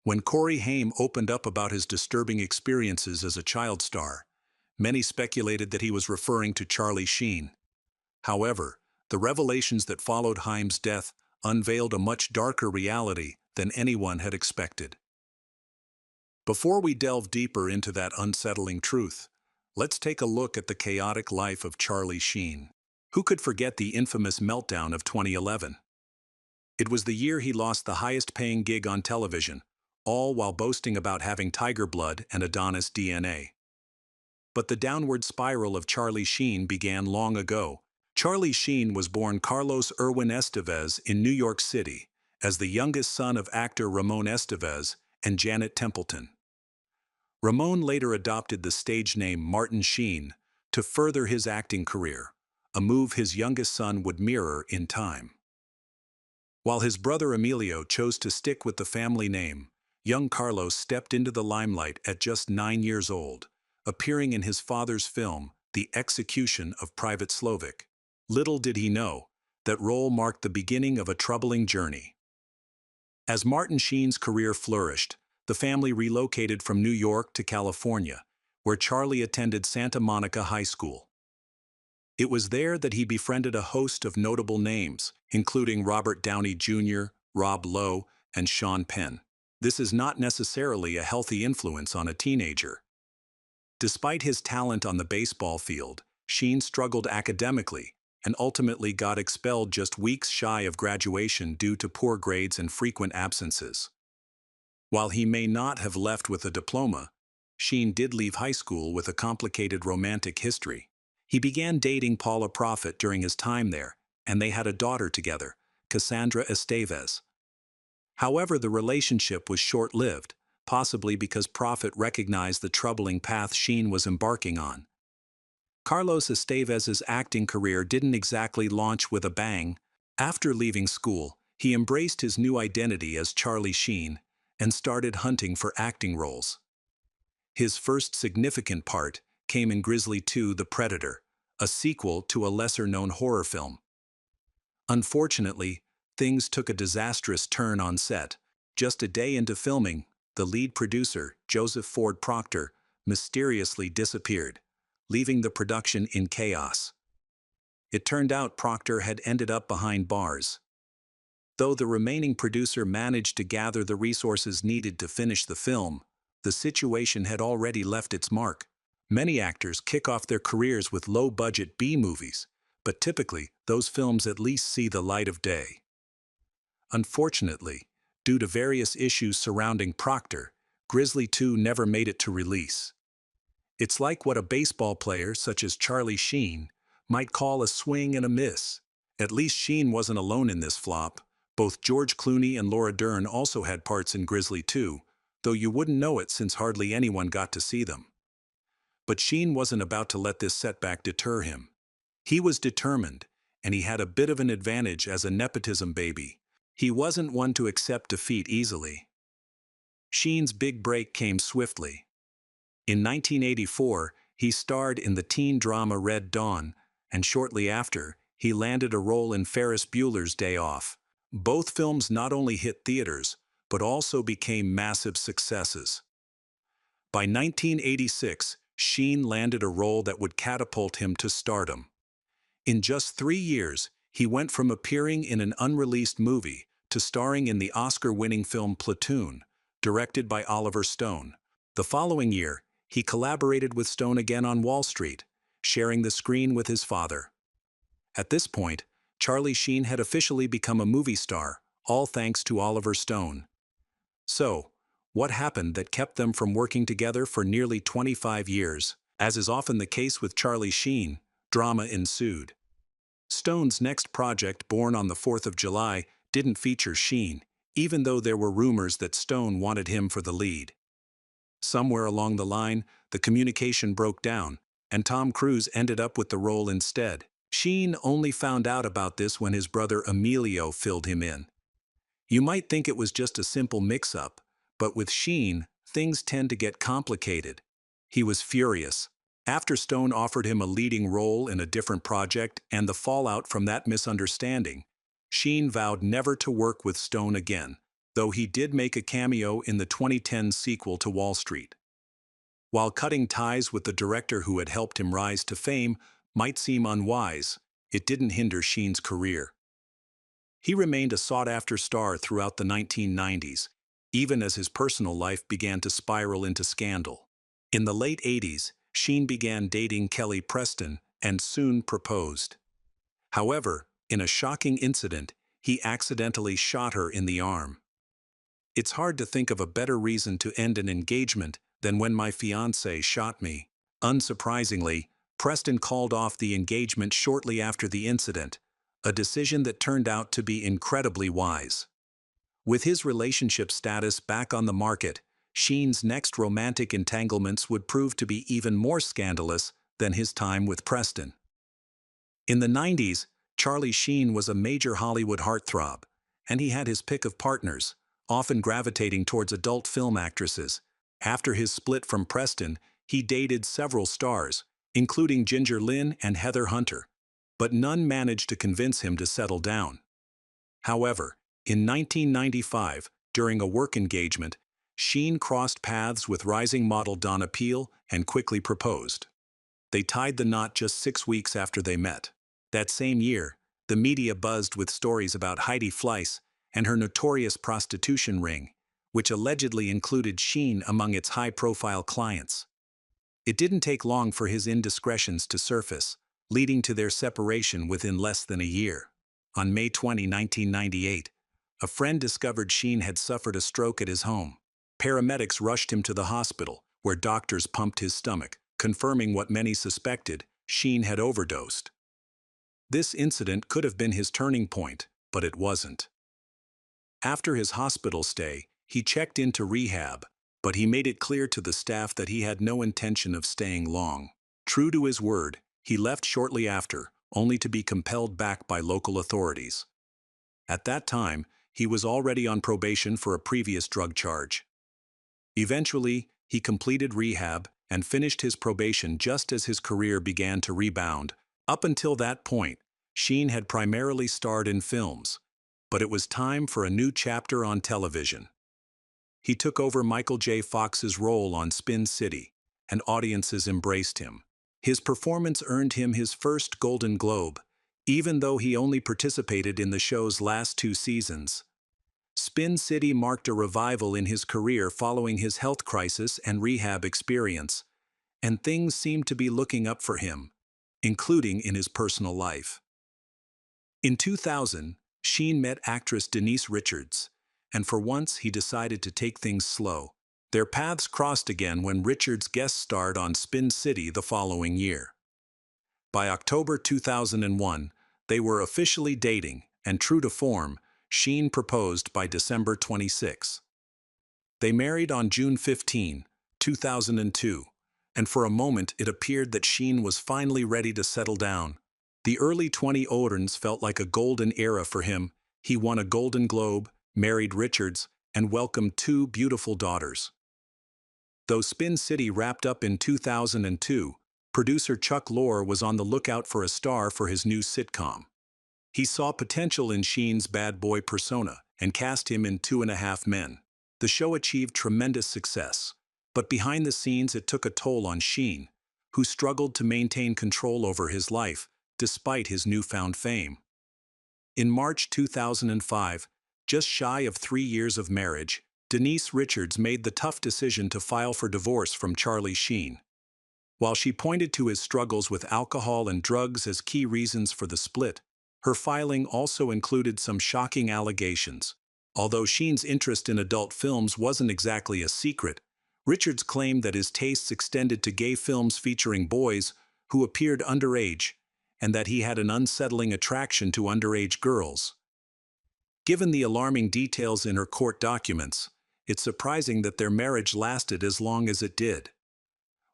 When Corey Haim opened up about his disturbing experiences as a child star, many speculated that he was referring to Charlie Sheen. However, the revelations that followed Haim's death unveiled a much darker reality than anyone had expected. Before we delve deeper into that unsettling truth, let's take a look at the chaotic life of Charlie Sheen. Who could forget the infamous meltdown of 2011? It was the year he lost the highest-paying gig on television, all while boasting about having tiger blood and Adonis DNA. But the downward spiral of Charlie Sheen began long ago. Charlie Sheen was born Carlos Erwin Estevez in New York City as the youngest son of actor Ramon Estevez and Janet Templeton. Ramon later adopted the stage name Martin Sheen to further his acting career, a move his youngest son would mirror in time. While his brother Emilio chose to stick with the family name, young Carlos stepped into the limelight at just 9 years old, appearing in his father's film, The Execution of Private Slovik. Little did he know, that role marked the beginning of a troubling journey. As Martin Sheen's career flourished, the family relocated from New York to California, where Charlie attended Santa Monica High School. It was there that he befriended a host of notable names, including Robert Downey Jr., Rob Lowe, and Sean Penn. This is not necessarily a healthy influence on a teenager. Despite his talent on the baseball field, Sheen struggled academically and ultimately got expelled just weeks shy of graduation due to poor grades and frequent absences. While he may not have left with a diploma, Sheen did leave high school with a complicated romantic history. He began dating Paula Prophet during his time there, and they had a daughter together, Cassandra Estevez. However, the relationship was short-lived, possibly because Prophet recognized the troubling path Sheen was embarking on. Carlos Estevez's acting career didn't exactly launch with a bang. After leaving school, he embraced his new identity as Charlie Sheen and started hunting for acting roles. His first significant part came in Grizzly 2: The Predator, a sequel to a lesser-known horror film. Unfortunately, things took a disastrous turn on set. Just a day into filming, the lead producer, Joseph Ford Proctor, mysteriously disappeared, leaving the production in chaos. It turned out Proctor had ended up behind bars. Though the remaining producer managed to gather the resources needed to finish the film, the situation had already left its mark. Many actors kick off their careers with low-budget B-movies, but typically those films at least see the light of day. Unfortunately, due to various issues surrounding Proctor, Grizzly 2 never made it to release. It's like what a baseball player such as Charlie Sheen might call a swing and a miss. At least Sheen wasn't alone in this flop. Both George Clooney and Laura Dern also had parts in Grizzly 2, though you wouldn't know it since hardly anyone got to see them. But Sheen wasn't about to let this setback deter him. He was determined, and he had a bit of an advantage as a nepotism baby. He wasn't one to accept defeat easily. Sheen's big break came swiftly. In 1984, he starred in the teen drama Red Dawn, and shortly after, he landed a role in Ferris Bueller's Day Off. Both films not only hit theaters, but also became massive successes. By 1986, Sheen landed a role that would catapult him to stardom. In just 3 years, he went from appearing in an unreleased movie to starring in the Oscar-winning film Platoon, directed by Oliver Stone. The following year, he collaborated with Stone again on Wall Street, sharing the screen with his father. At this point, Charlie Sheen had officially become a movie star, all thanks to Oliver Stone. So, what happened that kept them from working together for nearly 25 years? As is often the case with Charlie Sheen, drama ensued. Stone's next project, Born on the 4th of July, didn't feature Sheen, even though there were rumors that Stone wanted him for the lead. Somewhere along the line, the communication broke down, and Tom Cruise ended up with the role instead. Sheen only found out about this when his brother Emilio filled him in. You might think it was just a simple mix-up, but with Sheen, things tend to get complicated. He was furious. After Stone offered him a leading role in a different project and the fallout from that misunderstanding, Sheen vowed never to work with Stone again. though he did make a cameo in the 2010 sequel to Wall Street. While cutting ties with the director who had helped him rise to fame might seem unwise, it didn't hinder Sheen's career. He remained a sought-after star throughout the 1990s, even as his personal life began to spiral into scandal. In the late 80s, Sheen began dating Kelly Preston and soon proposed. However, in a shocking incident, he accidentally shot her in the arm. It's hard to think of a better reason to end an engagement than when my fiancé shot me. Unsurprisingly, Preston called off the engagement shortly after the incident, a decision that turned out to be incredibly wise. With his relationship status back on the market, Sheen's next romantic entanglements would prove to be even more scandalous than his time with Preston. In the 90s, Charlie Sheen was a major Hollywood heartthrob, and he had his pick of partners, often gravitating towards adult film actresses. After his split from Preston, he dated several stars, including Ginger Lynn and Heather Hunter, but none managed to convince him to settle down. However, in 1995, during a work engagement, Sheen crossed paths with rising model Donna Peel and quickly proposed. They tied the knot just 6 weeks after they met. That same year, the media buzzed with stories about Heidi Fleiss and her notorious prostitution ring, which allegedly included Sheen among its high-profile clients. It didn't take long for his indiscretions to surface, leading to their separation within less than a year. On May 20, 1998, a friend discovered Sheen had suffered a stroke at his home. Paramedics rushed him to the hospital, where doctors pumped his stomach, confirming what many suspected: Sheen had overdosed. This incident could have been his turning point, but it wasn't. After his hospital stay, he checked into rehab, but he made it clear to the staff that he had no intention of staying long. True to his word, he left shortly after, only to be compelled back by local authorities. At that time, he was already on probation for a previous drug charge. Eventually, he completed rehab and finished his probation just as his career began to rebound. Up until that point, Sheen had primarily starred in films, but it was time for a new chapter on television. He took over Michael J. Fox's role on Spin City, and audiences embraced him. His performance earned him his first Golden Globe, even though he only participated in the show's last 2 seasons. Spin City marked a revival in his career following his health crisis and rehab experience, and things seemed to be looking up for him, including in his personal life. In 2000, Sheen met actress Denise Richards, and for once he decided to take things slow. Their paths crossed again when Richards guest starred on Spin City the following year. By October 2001, they were officially dating, and true to form, Sheen proposed by December 26. They married on June 15, 2002, and for a moment it appeared that Sheen was finally ready to settle down. The early 2000s felt like a golden era for him. He won a Golden Globe, married Richards, and welcomed 2 beautiful daughters. Though Spin City wrapped up in 2002, producer Chuck Lorre was on the lookout for a star for his new sitcom. He saw potential in Sheen's bad boy persona and cast him in 2.5 Men. The show achieved tremendous success, but behind the scenes it took a toll on Sheen, who struggled to maintain control over his life despite his newfound fame. In March 2005, just shy of 3 years of marriage, Denise Richards made the tough decision to file for divorce from Charlie Sheen. While she pointed to his struggles with alcohol and drugs as key reasons for the split, her filing also included some shocking allegations. Although Sheen's interest in adult films wasn't exactly a secret, Richards claimed that his tastes extended to gay films featuring boys who appeared underage, and that he had an unsettling attraction to underage girls. Given the alarming details in her court documents, it's surprising that their marriage lasted as long as it did.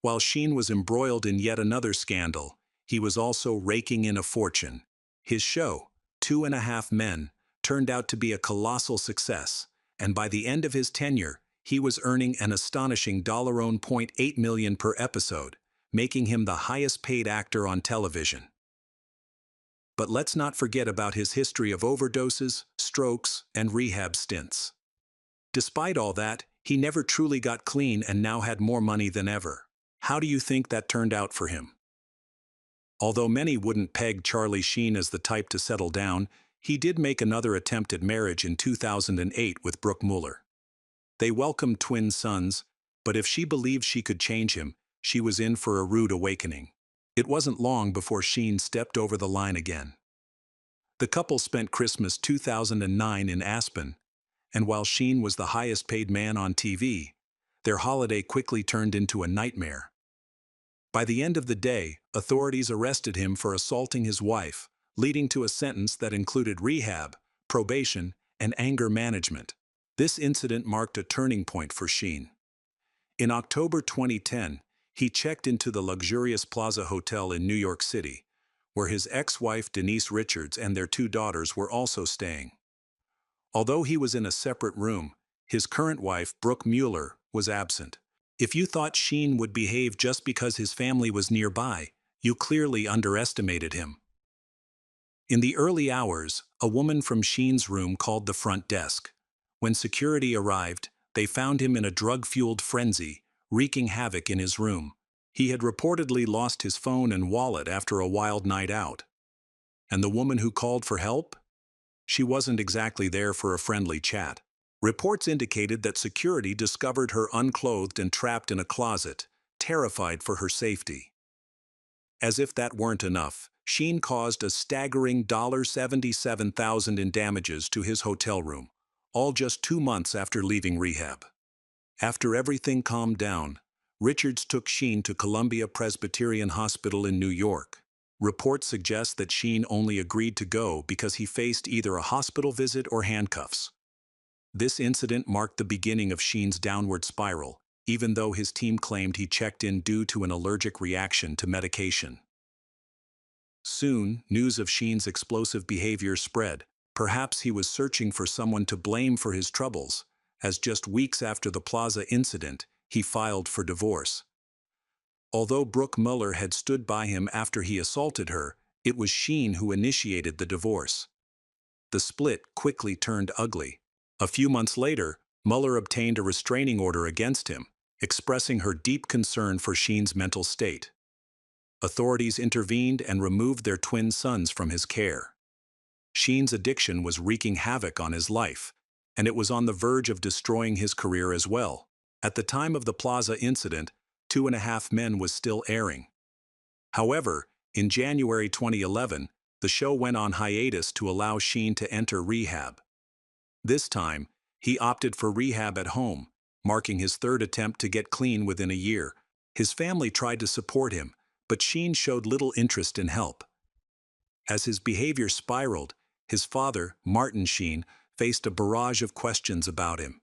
While Sheen was embroiled in yet another scandal, he was also raking in a fortune. His show, 2.5 Men, turned out to be a colossal success, and by the end of his tenure, he was earning an astonishing $1.8 million per episode, making him the highest-paid actor on television. But let's not forget about his history of overdoses, strokes, and rehab stints. Despite all that, he never truly got clean and now had more money than ever. How do you think that turned out for him? Although many wouldn't peg Charlie Sheen as the type to settle down, he did make another attempt at marriage in 2008 with Brooke Mueller. They welcomed twin sons, but if she believed she could change him, she was in for a rude awakening. It wasn't long before Sheen stepped over the line again. The couple spent Christmas 2009 in Aspen, and while Sheen was the highest-paid man on TV, their holiday quickly turned into a nightmare. By the end of the day, authorities arrested him for assaulting his wife, leading to a sentence that included rehab, probation, and anger management. This incident marked a turning point for Sheen. In October 2010, he checked into the luxurious Plaza Hotel in New York City, where his ex-wife Denise Richards and their 2 daughters were also staying. Although he was in a separate room, his current wife, Brooke Mueller, was absent. If you thought Sheen would behave just because his family was nearby, you clearly underestimated him. In the early hours, a woman from Sheen's room called the front desk. When security arrived, they found him in a drug-fueled frenzy, wreaking havoc in his room. He had reportedly lost his phone and wallet after a wild night out. And the woman who called for help? She wasn't exactly there for a friendly chat. Reports indicated that security discovered her unclothed and trapped in a closet, terrified for her safety. As if that weren't enough, Sheen caused a staggering $77,000 in damages to his hotel room, all just 2 months after leaving rehab. After everything calmed down, Richards took Sheen to Columbia Presbyterian Hospital in New York. Reports suggest that Sheen only agreed to go because he faced either a hospital visit or handcuffs. This incident marked the beginning of Sheen's downward spiral, even though his team claimed he checked in due to an allergic reaction to medication. Soon, news of Sheen's explosive behavior spread. Perhaps he was searching for someone to blame for his troubles, as just weeks after the Plaza incident, he filed for divorce. Although Brooke Mueller had stood by him after he assaulted her, it was Sheen who initiated the divorce. The split quickly turned ugly. A few months later, Mueller obtained a restraining order against him, expressing her deep concern for Sheen's mental state. Authorities intervened and removed their twin sons from his care. Sheen's addiction was wreaking havoc on his life, and it was on the verge of destroying his career as well. At the time of the Plaza incident, 2.5 Men was still airing. However, in January 2011, the show went on hiatus to allow Sheen to enter rehab. This time, he opted for rehab at home, marking his 3rd attempt to get clean within a year. His family tried to support him, but Sheen showed little interest in help. As his behavior spiraled, his father, Martin Sheen, faced a barrage of questions about him.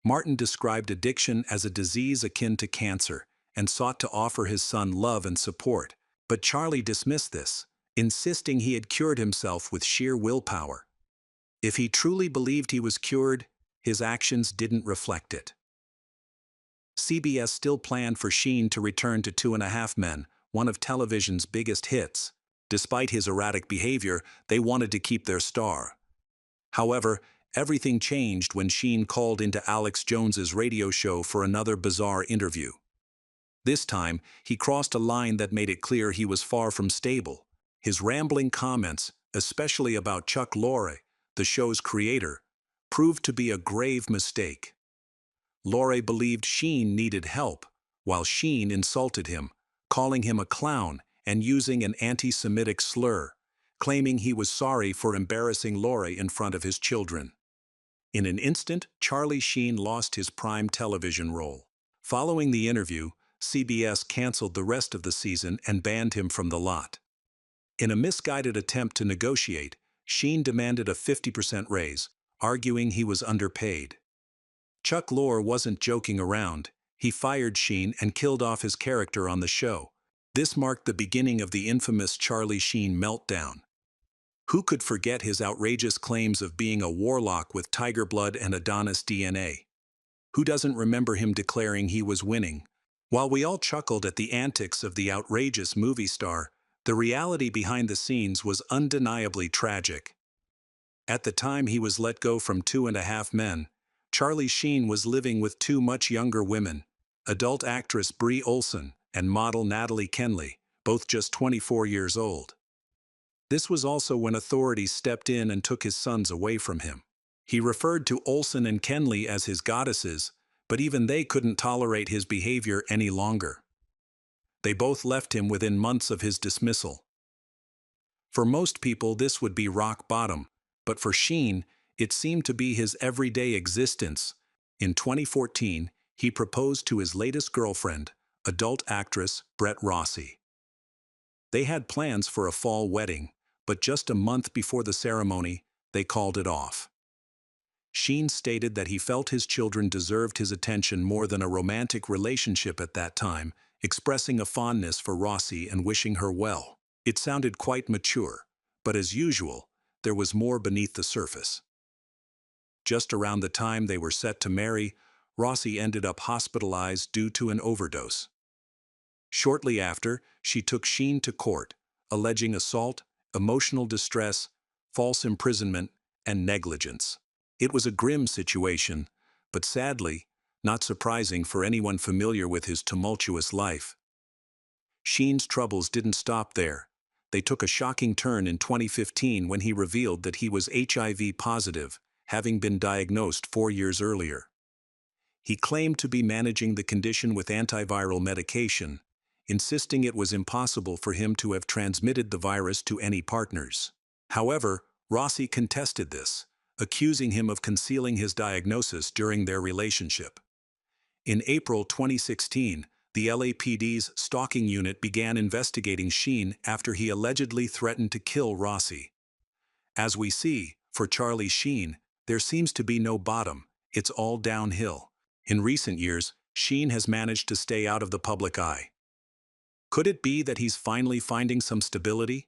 Martin described addiction as a disease akin to cancer and sought to offer his son love and support, but Charlie dismissed this, insisting he had cured himself with sheer willpower. If he truly believed he was cured, his actions didn't reflect it. CBS still planned for Sheen to return to 2.5 Men, one of television's biggest hits. Despite his erratic behavior, they wanted to keep their star. However, everything changed when Sheen called into Alex Jones's radio show for another bizarre interview. This time, he crossed a line that made it clear he was far from stable. His rambling comments, especially about Chuck Lorre, the show's creator, proved to be a grave mistake. Lorre believed Sheen needed help, while Sheen insulted him, calling him a clown and using an anti-Semitic slur, claiming he was sorry for embarrassing Lorre in front of his children. In an instant, Charlie Sheen lost his prime television role. Following the interview, CBS canceled the rest of the season and banned him from the lot. In a misguided attempt to negotiate, Sheen demanded a 50% raise, arguing he was underpaid. Chuck Lorre wasn't joking around. He fired Sheen and killed off his character on the show. This marked the beginning of the infamous Charlie Sheen meltdown. Who could forget his outrageous claims of being a warlock with tiger blood and Adonis DNA? Who doesn't remember him declaring he was winning? While we all chuckled at the antics of the outrageous movie star, the reality behind the scenes was undeniably tragic. At the time he was let go from 2.5 Men, Charlie Sheen was living with two much younger women, adult actress Brie Olson and model Natalie Kenley, both just 24 years old. This was also when authorities stepped in and took his sons away from him. He referred to Olson and Kenley as his goddesses, but even they couldn't tolerate his behavior any longer. They both left him within months of his dismissal. For most people, this would be rock bottom, but for Sheen, it seemed to be his everyday existence. In 2014, he proposed to his latest girlfriend, adult actress Brett Rossi. They had plans for a fall wedding, but just a month before the ceremony, they called it off. Sheen stated that he felt his children deserved his attention more than a romantic relationship at that time, expressing a fondness for Rossi and wishing her well. It sounded quite mature, but as usual, there was more beneath the surface. Just around the time they were set to marry, Rossi ended up hospitalized due to an overdose. Shortly after, she took Sheen to court, alleging assault, emotional distress, false imprisonment, and negligence. It was a grim situation, but sadly, not surprising for anyone familiar with his tumultuous life. Sheen's troubles didn't stop there. They took a shocking turn in 2015 when he revealed that he was HIV positive, having been diagnosed 4 years earlier. He claimed to be managing the condition with antiviral medication, insisting it was impossible for him to have transmitted the virus to any partners. However, Rossi contested this, accusing him of concealing his diagnosis during their relationship. In April 2016, the LAPD's stalking unit began investigating Sheen after he allegedly threatened to kill Rossi. As we see, for Charlie Sheen, there seems to be no bottom, it's all downhill. In recent years, Sheen has managed to stay out of the public eye. Could it be that he's finally finding some stability?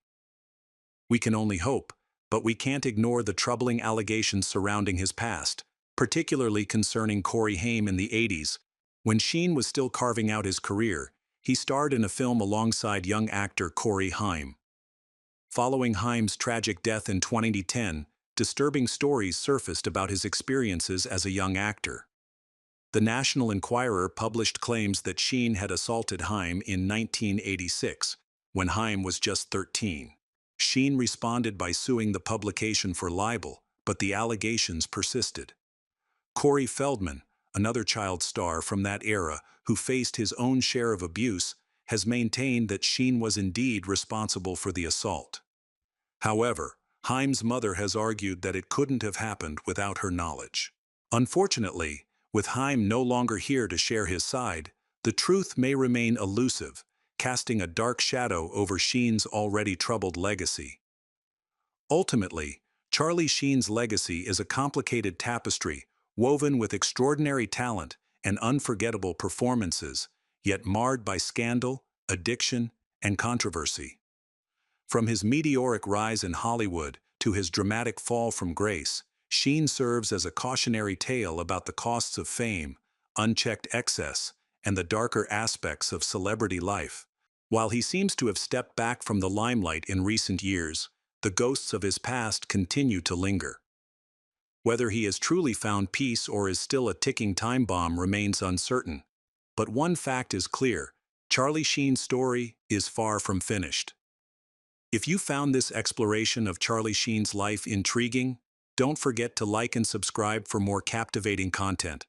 We can only hope, but we can't ignore the troubling allegations surrounding his past, particularly concerning Corey Haim in the 80s. When Sheen was still carving out his career, he starred in a film alongside young actor Corey Haim. Following Haim's tragic death in 2010, disturbing stories surfaced about his experiences as a young actor. The National Enquirer published claims that Sheen had assaulted Haim in 1986, when Haim was just 13. Sheen responded by suing the publication for libel, but the allegations persisted. Corey Feldman, another child star from that era who faced his own share of abuse, has maintained that Sheen was indeed responsible for the assault. However, Haim's mother has argued that it couldn't have happened without her knowledge. Unfortunately, with Haim no longer here to share his side, the truth may remain elusive, casting a dark shadow over Sheen's already troubled legacy. Ultimately, Charlie Sheen's legacy is a complicated tapestry woven with extraordinary talent and unforgettable performances, yet marred by scandal, addiction, and controversy. From his meteoric rise in Hollywood to his dramatic fall from grace, Sheen serves as a cautionary tale about the costs of fame, unchecked excess, and the darker aspects of celebrity life. While he seems to have stepped back from the limelight in recent years, the ghosts of his past continue to linger. Whether he has truly found peace or is still a ticking time bomb remains uncertain. But one fact is clear: Charlie Sheen's story is far from finished. If you found this exploration of Charlie Sheen's life intriguing, don't forget to like and subscribe for more captivating content.